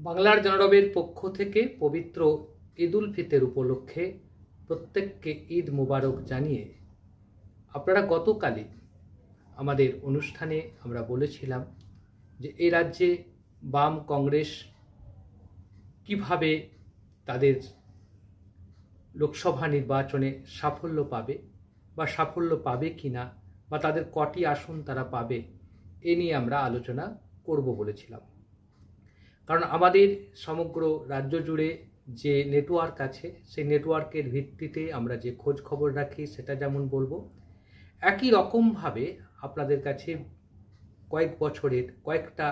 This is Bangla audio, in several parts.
বাংলার জনরবের পক্ষ থেকে পবিত্র ঈদ উল ফিতর উপলক্ষে প্রত্যেককে ঈদ মোবারক জানিয়ে আপনারা গতকালই আমাদের অনুষ্ঠানে আমরা বলেছিলাম যে এই রাজ্যে বাম কংগ্রেস কিভাবে তাদের লোকসভা নির্বাচনে সাফল্য পাবে বা সাফল্য পাবে কিনা বা তাদের কটি আসন তারা পাবে এ নিয়ে আমরা আলোচনা করব বলেছিলাম। কারণ আমাদের সমগ্র রাজ্য জুড়ে যে নেটওয়ার্ক আছে সেই নেটওয়ার্কের ভিত্তিতে আমরা যে খোঁজ খবর রাখি সেটা যেমন বলবো, একই রকমভাবে আপনাদের কাছে কয়েক বছরের কয়েকটা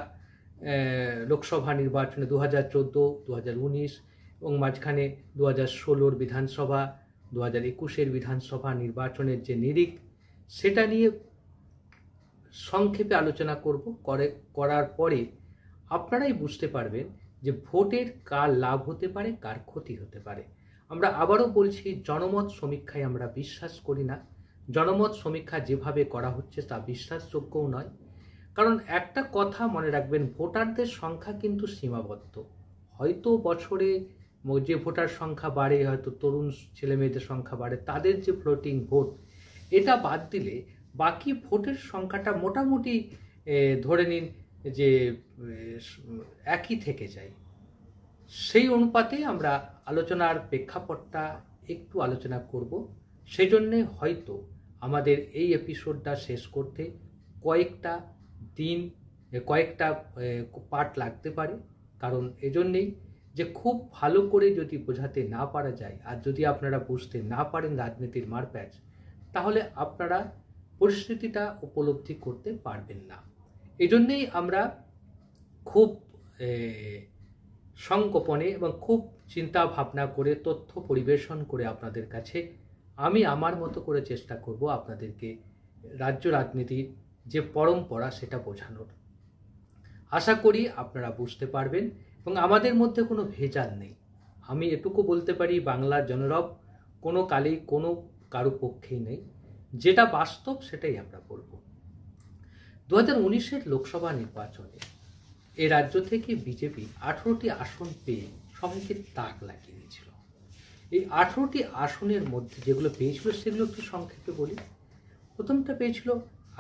লোকসভা নির্বাচনে 2014, 2019 এবং মাঝখানে 2016 বিধানসভা, 2021 বিধানসভা নির্বাচনের যে নিরিখ সেটা নিয়ে সংক্ষেপে আলোচনা করার পরে আপনারাই বুঝতে পারবেন যে ভোটের কার লাভ হতে পারে, কার ক্ষতি হতে পারে। আমরা আবারও বলছি, জনমত সমীক্ষায় আমরা বিশ্বাস করি না। জনমত সমীক্ষা যেভাবে করা হচ্ছে তা বিশ্বাসযোগ্যও নয়। কারণ একটা কথা মনে রাখবেন, ভোটারদের সংখ্যা কিন্তু সীমাবদ্ধ। হয়তো বছরে যে ভোটার সংখ্যা বাড়ে, হয়তো তরুণ ছেলেমেয়েদের সংখ্যা বাড়ে, তাদের যে ফ্লোটিং ভোট, এটা বাদ দিলে বাকি ভোটের সংখ্যাটা মোটামুটি ধরে নিন যে একই থেকে যায়। সেই অনুপাতে আমরা আলোচনার প্রেক্ষাপটটা একটু আলোচনা করব। সেই জন্যে হয়তো আমাদের এই এপিসোডটা শেষ করতে কয়েকটা দিন, কয়েকটা পার্ট লাগতে পারে। কারণ এজন্যেই যে খুব ভালো করে যদি বোঝাতে না পারা যায় আর যদি আপনারা বুঝতে না পারেন রাজনীতির মারপ্যাচ, তাহলে আপনারা পরিস্থিতিটা উপলব্ধি করতে পারবেন না। এজন্যেই আমরা খুব সংকোপনে এবং খুব চিন্তা ভাবনা করে তথ্য পরিবেশন করে আপনাদের কাছে আমি আমার মতো করে চেষ্টা করব আপনাদেরকে রাজ্য রাজনীতির যে পরম্পরা সেটা বোঝানোর। আশা করি আপনারা বুঝতে পারবেন এবং আমাদের মধ্যে কোনো ভেজাল নেই। আমি এটুকু বলতে পারি, বাংলার জনরব কোনো কালেই কোনো কারো পক্ষেই নেই। যেটা বাস্তব সেটাই আমরা বলব। 2019 লোকসভা নির্বাচনে এ রাজ্য থেকে বিজেপি 18টি আসন পেয়ে সবাইকে তাক লাগিয়ে দিয়েছিল। এই 18টি আসনের মধ্যে যেগুলো পেয়েছিল সেগুলো একটু সংক্ষেপে বলি। প্রথমটা পেয়েছিল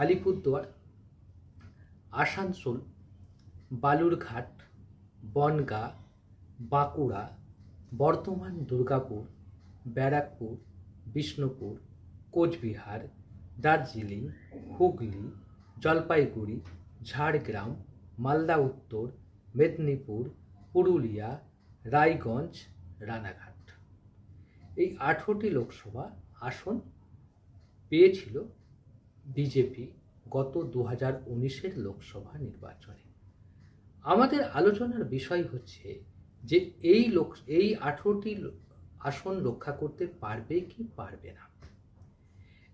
আলিপুরদুয়ার, আসানসোল, বালুরঘাট, বনগাঁ, বাঁকুড়া, বর্ধমান, দুর্গাপুর, ব্যারাকপুর, বিষ্ণুপুর, কোচবিহার, দার্জিলিং, হুগলি, জলপাইগুড়ি, ঝাড়গ্রাম, মালদা উত্তর, মেদিনীপুর, পুরুলিয়া, রায়গঞ্জ, রানাঘাট। এই 18টি লোকসভা আসন পেয়েছিল বিজেপি গত 2019 লোকসভা নির্বাচনে। আমাদের আলোচনার বিষয় হচ্ছে যে এই 18টি আসন রক্ষা করতে পারবে কি পারবে না।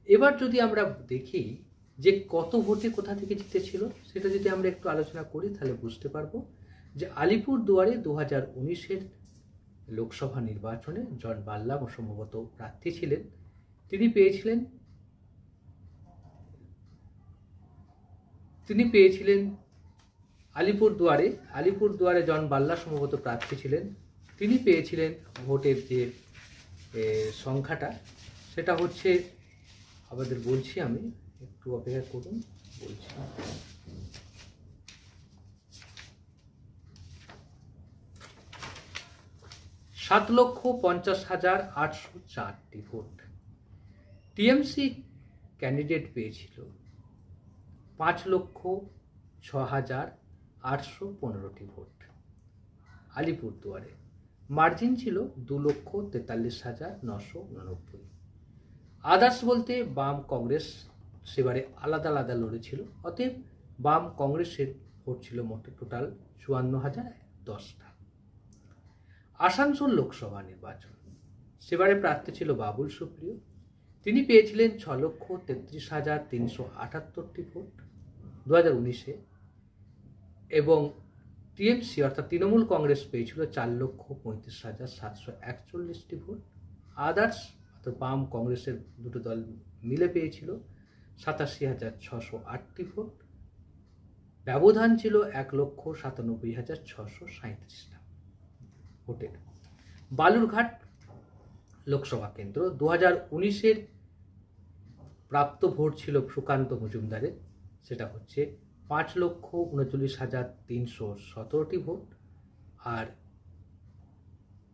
এবার যদি আমরা দেখি যে কত ভোটে কোথা থেকে জিতেছিল, সেটা যদি আমরা একটু আলোচনা করি তাহলে বুঝতে পারবো যে আলিপুরদুয়ারে 2019 লোকসভা নির্বাচনে জন বাল্লা সম্ভবত প্রার্থী ছিলেন। তিনি পেয়েছিলেন আলিপুরদুয়ারে জন বাল্লা সম্ভবত প্রার্থী ছিলেন। তিনি পেয়েছিলেন ভোটের যে সংখ্যাটা, সেটা হচ্ছে, আপনাদের বলছি, আমি একটু অপেক্ষা করুন, বলছি। সাত 7,50,804টি ভোট। টিএমসি ক্যান্ডিডেট পেয়েছিল 5,06,815টি ভোট। আলিপুরদুয়ারে মার্জিন ছিল 2,43,989। আদার্স বলতে বাম কংগ্রেস সেবারে আলাদা আলাদা লড়েছিল, অতএব বাম কংগ্রেসের ভোট ছিল মোটে টোটাল 54,010টা। আসানসোল লোকসভা নির্বাচন, সেবারে প্রার্থী ছিল বাবুল সুপ্রিয়। তিনি পেয়েছিলেন 6,33,378টি ভোট 2019-এ, এবং টিএমসি অর্থাৎ তৃণমূল কংগ্রেস পেয়েছিল 4,35,741টি ভোট। আদার্স অর্থাৎ বাম কংগ্রেসের দুটো দল মিলে পেয়েছিল 87,608টি ভোট। ব্যবধান ছিল 1,97,637টা। ভোটের। বালুরঘাট লোকসভা কেন্দ্র 2019-এর প্রাপ্ত ভোট ছিল সুকান্ত মজুমদারের, সেটা হচ্ছে 5,39,317টি ভোট। আর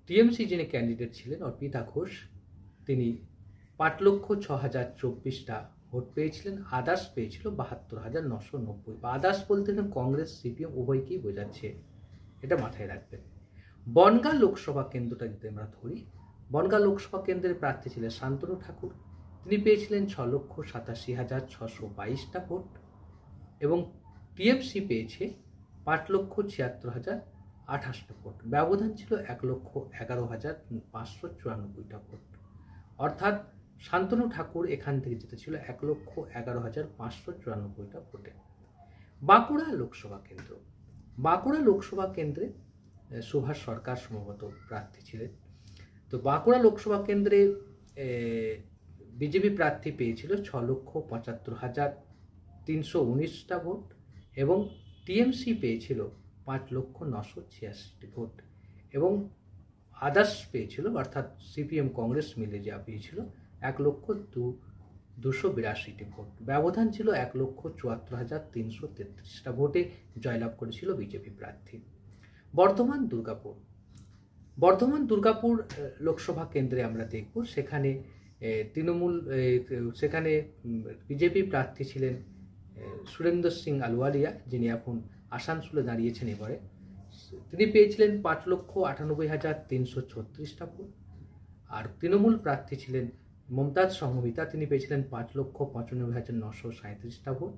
টিএমসি যিনি ক্যান্ডিডেট ছিলেন অর্পিতা ঘোষ, তিনি 5,06,024টা ভোট পেয়েছিলেন। আদার্স পেয়েছিল 72,990। বা আদার্স বলতে কংগ্রেস সিপিএম উভয়কেই বোঝাচ্ছে, এটা মাথায় রাখবেন। বনগাঁ লোকসভা কেন্দ্রটা যদি আমরা ধরি, বনগাঁ লোকসভা কেন্দ্রের প্রার্থী ছিলেন শান্তনু ঠাকুর, তিনি পেয়েছিলেন 6,87,622টা ভোট এবং টিএমসি পেয়েছে 5,76,028টা ভোট। ব্যবধান ছিল 1,11,594টা ভোট। অর্থাৎ শান্তনু ঠাকুর এখান থেকে জিতেছিল 1,11,594টা ভোটে। বাঁকুড়া লোকসভা কেন্দ্র, বাঁকুড়া লোকসভা কেন্দ্রে সুভাষ সরকার সম্ভবত প্রার্থী ছিলেন। তো বাঁকুড়া লোকসভা কেন্দ্রে বিজেপি প্রার্থী পেয়েছিল 6,75,319টা ভোট এবং টিএমসি পেয়েছিল 5,09,86টি ভোট এবং আদার্স পেয়েছিল, অর্থাৎ সিপিএম কংগ্রেস মিলে যা পেয়েছিল 1,02,82টি ভোট। ব্যবধান ছিল 1,74,333টা ভোটে জয়লাভ করেছিল বিজেপি প্রার্থী। বর্ধমান দুর্গাপুর, বর্ধমান দুর্গাপুর লোকসভা কেন্দ্রে আমরা দেখব, সেখানে সেখানে বিজেপি প্রার্থী ছিলেন সুরেন্দ্র সিং আলওয়ালিয়া, যিনি এখন আসানসোলে দাঁড়িয়েছেন এবারে। তিনি পেয়েছিলেন 5,98,336টা ভোট। আর তৃণমূল প্রার্থী ছিলেন মমতাজ সংঘমিতা, তিনি পেয়েছিলেন 5,95,937টা ভোট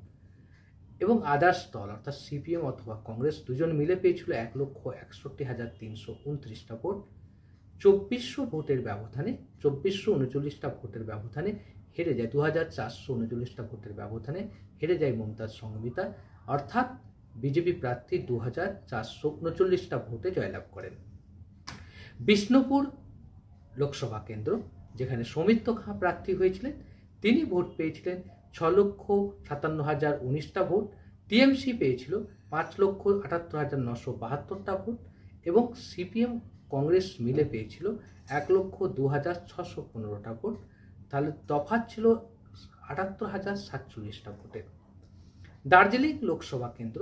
এবং আদার্স দল অর্থাৎ সিপিএম অথবা কংগ্রেস দুজন মিলে পেয়েছিল 1,61,329টা ভোট। 2400 ভোটের ব্যবধানে, 2439টা ভোটের ব্যবধানে হেরে যায়, 2,439টা ভোটের ব্যবধানে হেরে যায় মমতাজ সংঘমিতা, অর্থাৎ বিজেপি প্রার্থী 2,439টা ভোটে জয়লাভ করেন। বিষ্ণুপুর লোকসভা কেন্দ্র, যেখানে সৌমিত্র খাঁ প্রার্থী হয়েছিলেন, তিনি ভোট পেয়েছিলেন 6,57,019টা ভোট। টিএমসি পেয়েছিল 5,78,972টা ভোট এবং সিপিএম কংগ্রেস মিলে পেয়েছিল 1,02,615টা ভোট। তাহলে তফাৎ ছিল 78,047টা ভোটে। দার্জিলিং লোকসভা কেন্দ্র,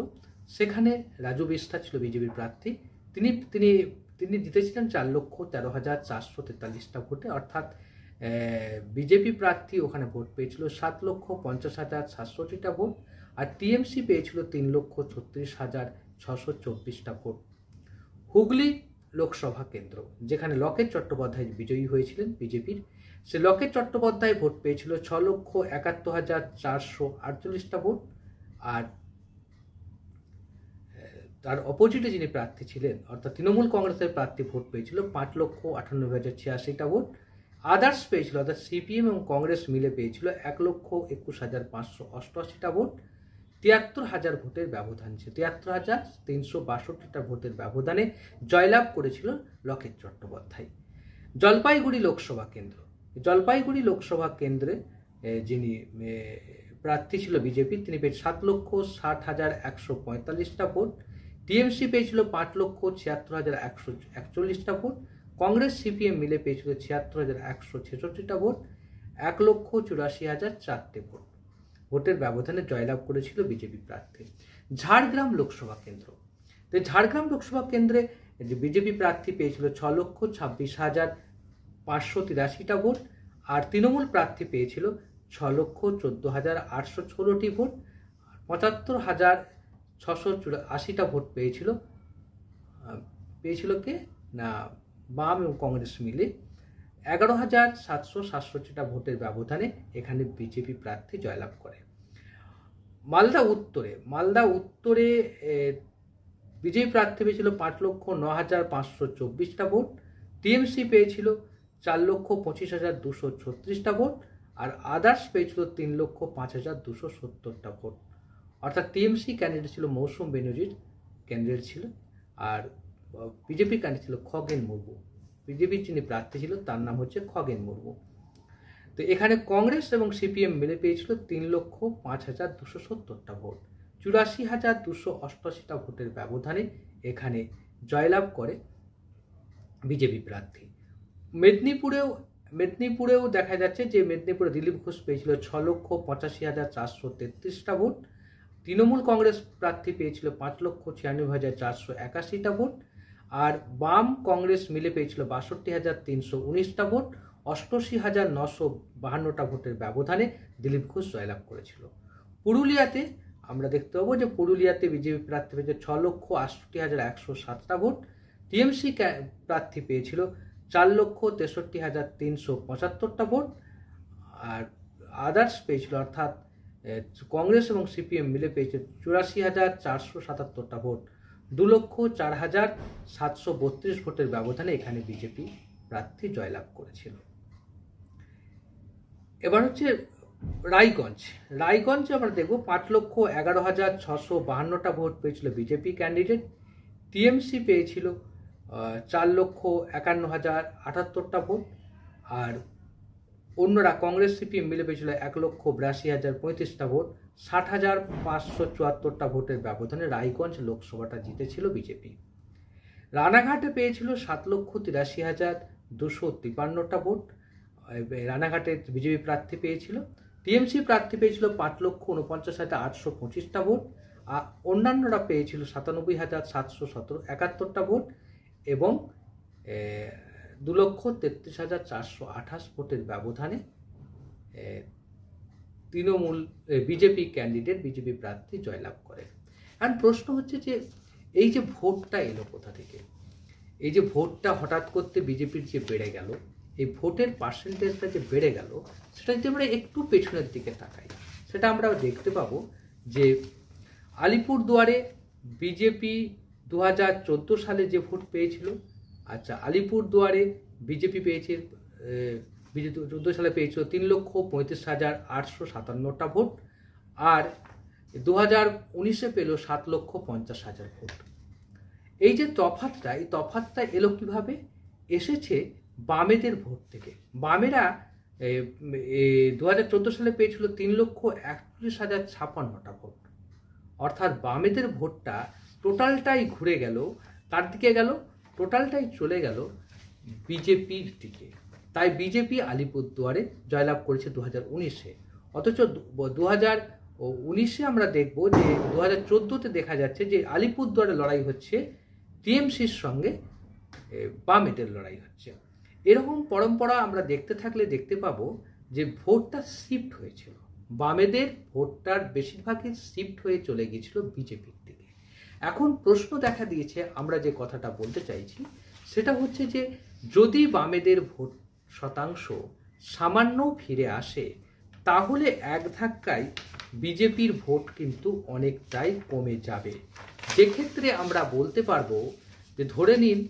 সেখানে রাজু বিস্তা ছিল বিজেপির প্রার্থী, তিনি তিনি তিনি জিতেছিলেন 4,13,443টা ভোটে, অর্থাৎ বিজেপি প্রার্থী ওখানে ভোট পেয়েছিল 7,50,760টা ভোট আর টিএমসি পেয়েছিল 3,36,624টা ভোট। হুগলি লোকসভা কেন্দ্র, যেখানে লকেট চট্টোপাধ্যায় বিজয়ী হয়েছিলেন বিজেপির, সে লকেট চট্টোপাধ্যায় ভোট পেয়েছিল 6,71,448টা ভোট আর তার অপোজিটে যিনি প্রার্থী ছিলেন অর্থাৎ তৃণমূল কংগ্রেসের প্রার্থী ভোট পেয়েছিল 5,98,086টা ভোট। আদার্স পেয়েছিল, অর্থাৎ সিপিএম এবং কংগ্রেস মিলে পেয়েছিল 1,21,588টা ভোট। 73,000 ভোটের ব্যবধান ছিল, 73,362টা ভোটের ব্যবধানে জয়লাভ করেছিল লকেট চট্টোপাধ্যায়। জলপাইগুড়ি লোকসভা কেন্দ্র, জলপাইগুড়ি লোকসভা কেন্দ্রে যিনি প্রার্থী ছিল বিজেপি, তিনি পেয়েছেন 7,60,145টা ভোট। টিএমসি পেয়েছিল 5,76,141টা ভোট। কংগ্রেস সিপিএম মিলে পেয়েছিল 76,166টা ভোট। 1,84,004 ভোট ভোটের ব্যবধানে জয়লাভ করেছিল বিজেপি প্রার্থী। ঝাড়গ্রাম লোকসভা কেন্দ্র, তো ঝাড়গ্রাম লোকসভা কেন্দ্রে বিজেপি প্রার্থী পেয়েছিল 6,26,583টা ভোট আর তৃণমূল প্রার্থী পেয়েছিল 6,14,816টি ভোট। 75,684টা ভোট পেয়েছিল কে না বাম এবং কংগ্রেস মিলে। 11,767টা ভোটের ব্যবধানে এখানে বিজেপি প্রার্থী জয়লাভ করে। মালদা উত্তরে বিজেপি প্রার্থী পেয়েছিল 5,09,524টা ভোট। টিএমসি পেয়েছিল 4,25,236টা ভোট আর আদার্স পেয়েছিল 3,05,270টা ভোট। অর্থাৎ টিএমসি ক্যান্ডিডেট ছিল মৌসুম বেনজির ক্যান্ডিডেট ছিল আর বিজেপি ক্যান্ডিডেট ছিল খগেন মুর্মু। বিজেপির যিনি প্রার্থী ছিল তার নাম হচ্ছে খগেন মুর্মু। তো এখানে কংগ্রেস এবং সিপিএম মিলে পেয়েছিল 3,05,270টা ভোট। 84,288টা ভোটের ব্যবধানে এখানে জয়লাভ করে বিজেপি প্রার্থী। মেদিনীপুরেও দেখা যাচ্ছে যে মেদিনীপুরে দিলীপ ঘোষ পেয়েছিল 6,85,433টা ভোট। তৃণমূল কংগ্রেস প্রার্থী পেয়েছিল 5,96,481টা ভোট। আর বাম কংগ্রেস মিলে পেয়েছিল 62,319টা ভোট। 88,952টা ভোটের ব্যবধানে দিলীপ ঘোষ জয়লাভ করেছিল। পুরুলিয়াতে আমরা দেখতে পাবো যে পুরুলিয়াতে বিজেপি প্রার্থী পেয়েছে 6,68,107টা ভোট। টিএমসি প্রার্থী পেয়েছিল 4,63,375টা ভোট। আর আদার্স পেয়েছিল, অর্থাৎ কংগ্রেস এবং সিপিএম মিলে পেয়েছে 84,477টা ভোট। 2,04,732 ভোটের ব্যবধানে এখানে বিজেপি প্রার্থী জয়লাভ করেছিল। এবার হচ্ছে রায়গঞ্জে আমরা দেখব 5,11,652টা ভোট পেয়েছিল বিজেপি ক্যান্ডিডেট। টিএমসি পেয়েছিল 4,51,078টা ভোট। আর অন্যরা কংগ্রেস সিপিএম মিলে পেয়েছিল 1,82,035টা ভোট। 60,574টা ভোটের ব্যবধানে রায়গঞ্জ লোকসভাটা জিতেছিল বিজেপি। রানাঘাটে পেয়েছিল 7,83,253টা ভোট। রানাঘাটে বিজেপি প্রার্থী পেয়েছিল। টিএমসি প্রার্থী পেয়েছিল 5,49,825টা ভোট। আর অন্যান্যরা পেয়েছিল 97,771টা ভোট এবং 2,33,428 ভোটের ব্যবধানে তৃণমূল বিজেপি ক্যান্ডিডেট বিজেপি প্রার্থী জয়লাভ করে। আর প্রশ্ন হচ্ছে যে এই যে ভোটটা এলো কোথা থেকে? এই যে ভোটটা হঠাৎ করতে বিজেপির যে বেড়ে গেল, এই ভোটের পার্সেন্টেজটা যে বেড়ে গেল, সেটা যদি আমরা একটু পেছনের দিকে তাকাই, সেটা আমরা দেখতে পাবো যে আলিপুরদুয়ারে বিজেপি 2014 সালে যে ভোট পেয়েছিল, আচ্ছা আলিপুরদুয়ারে বিজেপি পেয়েছে 2014 সালে পেয়েছিল 3,35,857টা ভোট। আর 2019-এ পেল 7,50,000 ভোট। এই যে তফাৎটা, এই তফাৎটা এলো কিভাবে? এসেছে বামেদের ভোট থেকে। বামেরা 2014 সালে পেয়েছিল 3,41,056টা ভোট। অর্থাৎ বামেদের ভোটটা টোটালটাই ঘুরে গেল, কার দিকে গেল? টোটালটাই চলে গেল বিজেপির দিকে। তাই বিজেপি আলিপুরদুয়ারে জয়লাভ করেছে 2019-এ। অথচ 2019-এ আমরা দেখব যে 2014-তে দেখা যাচ্ছে যে আলিপুরদুয়ারে লড়াই হচ্ছে টিএমসির সঙ্গে বামেদের লড়াই হচ্ছে। এরকম পরম্পরা আমরা দেখতে থাকলে দেখতে পাবো যে ভোটটা শিফট হয়েছিল, বামেদের ভোটটার বেশিরভাগই শিফট হয়ে চলে গিয়েছিল বিজেপির দিকে। এখন প্রশ্ন দেখা দিয়েছে, আমরা যে কথাটা বলতে চাইছি সেটা হচ্ছে যে যদি বামেদের ভোট শতাংশ সামান্য ফিরে আসে, তাহলে এক ধাক্কায় বিজেপির ভোট কিন্তু অনেকটাই কমে যাবে। যেক্ষেত্রে আমরা বলতে পারবো যে ধরে নিন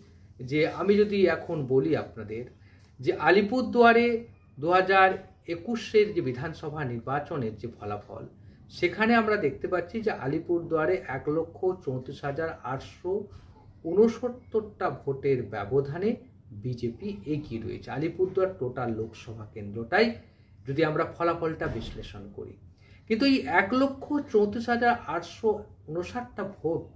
যে আমি যদি এখন বলি আপনাদের যে আলিপুরদুয়ারে 2021-এর যে বিধানসভা নির্বাচনের যে ফলাফল, সেখানে আমরা দেখতে পাচ্ছি যে আলিপুরদুয়ারে 1,34,869টা ভোটের ব্যবধানে বিজেপি এগিয়ে রয়েছে। আলিপুরদুয়ার টোটাল লোকসভা কেন্দ্রটাই যদি আমরা ফলাফলটা বিশ্লেষণ করি, কিন্তু এই 1,34,859টা ভোট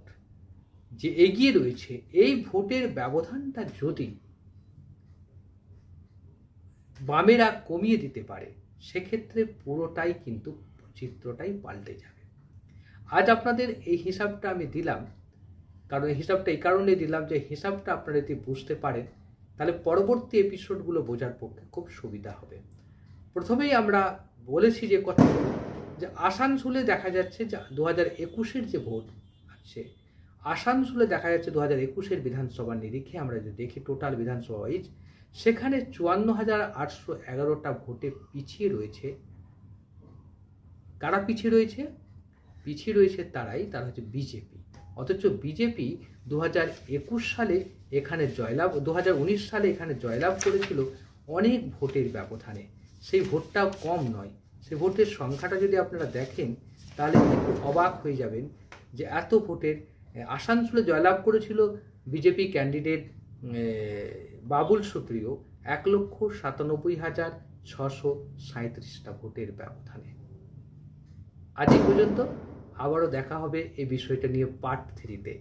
যে এগিয়ে রয়েছে, এই ভোটের ব্যবধানটা যদি বামেরা কমিয়ে দিতে পারে, সেক্ষেত্রে পুরোটাই কিন্তু চিত্রটাই পাল্টে যাবে। আজ আপনাদের এই হিসাবটা আমি দিলাম, কারণ এই হিসাবটা এই কারণে দিলাম যে হিসাবটা আপনারা যদি বুঝতে পারেন তাহলে পরবর্তী এপিসোডগুলো বোঝার পক্ষে খুব সুবিধা হবে। প্রথমেই আমরা বলেছি যে কথা যে আসানসোলে দেখা যাচ্ছে যে 2021-এর যে ভোট আছে, আসানসোলে দেখা যাচ্ছে 2021-এর বিধানসভা নিরিখে আমরা যদি দেখি টোটাল বিধানসভা ওয়াইজ, সেখানে 54,811টা ভোটে পিছিয়ে রয়েছে। কারা পিছিয়ে রয়েছে? পিছিয়ে রয়েছে তারা হচ্ছে বিজেপি। অথচ বিজেপি 2021 সালে এখানে 2019 সালে এখানে জয়লাভ করেছিল অনেক ভোটের ব্যবধানে। সেই ভোটটাও কম নয়। সেই ভোটের সংখ্যাটা যদি আপনারা দেখেন তাহলে একটু অবাক হয়ে যাবেন যে এত ভোটের আসানসোলে জয়লাভ করেছিল বিজেপি ক্যান্ডিডেট বাবুল সুপ্রিয় 1,97,637টা ভোটের ব্যবধানে। আজ এই পর্যন্ত, আবারও দেখা হবে এই বিষয়টা নিয়ে পার্ট 3-তে।